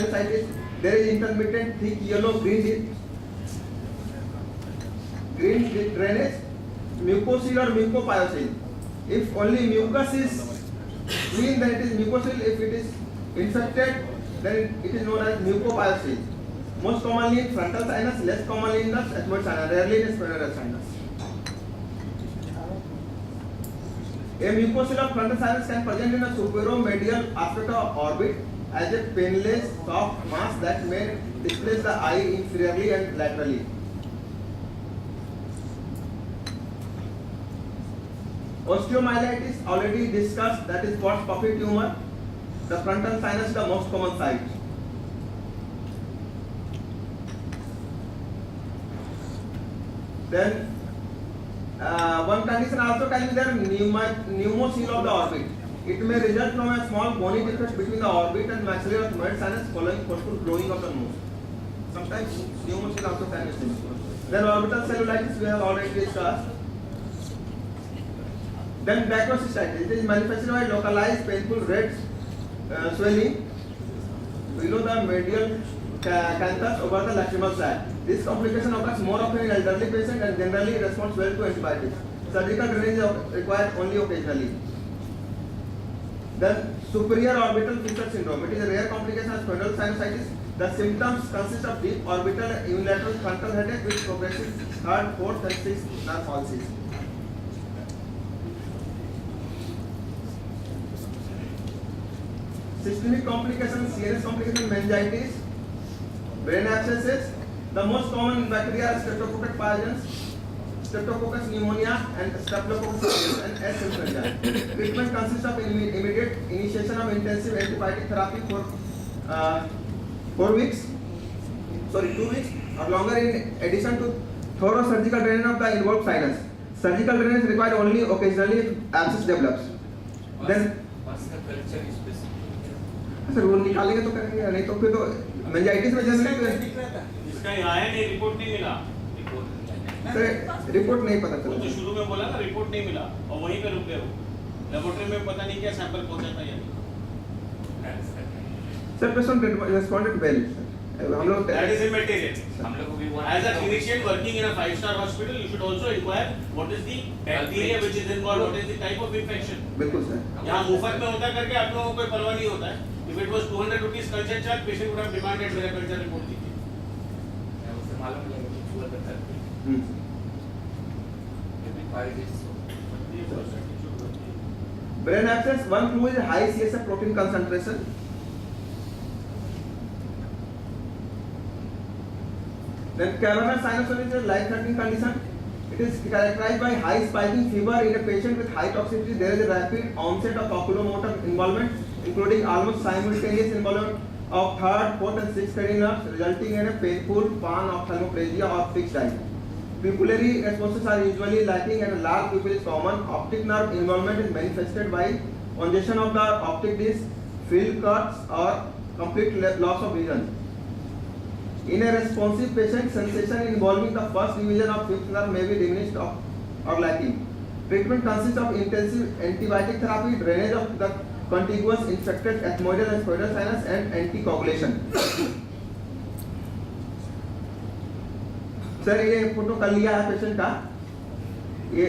sinusitis, there is intermittent thick yellow green drainage, mucocele or mucopyocyte. If only mucus is clean, then it is mucocele. If it is infected, then it is known as mucopyocyte. Most commonly in frontal sinus, less commonly in the ethmoid sinus, rarely in sphenoidal sinus. A mucocele of frontal sinus can present in a superomedial aspect of orbit as a painless soft mass that may displace the eye inferiorly and laterally. Osteomyelitis already discussed, that is Pott's puppy tumor. The frontal sinus is the most common site. Then one condition also can be there, pneumocele of the orbit. It may result from a small bony defect between the orbit and maxillary or ethmoid sinus following forceful blowing of the nose. Sometimes pneumocele also can be seen. Then orbital cellulitis we have already discussed. Then bacrocystitis. It is manifested by localized painful red swelling below the medial canthus over the lacrimal sac. This complication occurs more often in elderly patients and generally responds well to antibiotics. Surgical drainage is required only occasionally. Then superior orbital fissure syndrome. It is a rare complication of sphenoidal sinusitis. The symptoms consist of deep orbital and unilateral frontal headache with progressive third, fourth, and sixth nerve palsies. Systemic complications, CNS complications, meningitis, brain abscesses. The most common bacteria are Streptococcus pyogenes, Streptococcus pneumonia, and Staphylococcus aureus and S. influenza. Treatment consists of immediate initiation of intensive antibiotic therapy for 2 weeks or longer, in addition to thorough surgical drainage of the involved sinus. Surgical drainage is required only occasionally if abscess develops. Then sir वो निकालेंगे तो करेंगे, नहीं तो फिर तो meningitis में generally इसका आया नहीं, रिपोर्ट नहीं मिला। सर रिपोर्ट नहीं पता चला। तो शुरू में बोला ना रिपोर्ट नहीं मिला और वहीं पे रुक गए हो। लेबोरेटरी में पता नहीं क्या सैंपल पहुंचा था या नहीं। Sir patient responded well. हम लोग दैट इज इमटेरियल। हम लोग भी as a clinician working in a 5-star hospital you should also enquire what is the bacteria which is involved, what is the type of infection. बिल्कुल sir. यहां मुफ्त में होता करके आप लोगों को कोई परवाह नहीं होता है। If it was 200 rupees consent charge, patient would have demanded मेरा culture report दीजिए। उससे मालूम नहीं कि शुगर बता है। Brain abscess, one clue is high CSF protein concentration. Then cavernous sinusitis is a life-threatening condition. It is characterized by high spiking fever in a patient with high toxicity. There is a rapid onset of oculomotor involvement, including almost simultaneous involvement of third, fourth, and sixth cranial nerves, resulting in a painful panophthalmoplegia or fixed eye. Pupillary responses are usually lacking and a large pupil is common. Optic nerve involvement is manifested by congestion of the optic disc, field cuts, or complete loss of vision. In a responsive patient, sensation involving the first division of fifth nerve may be diminished or lacking. Treatment consists of intensive antibiotic therapy, drainage of the contiguous infected ethmoidal and sphenoidal sinus, and anticoagulation. Sir ये photo कर लिया है patient का, ये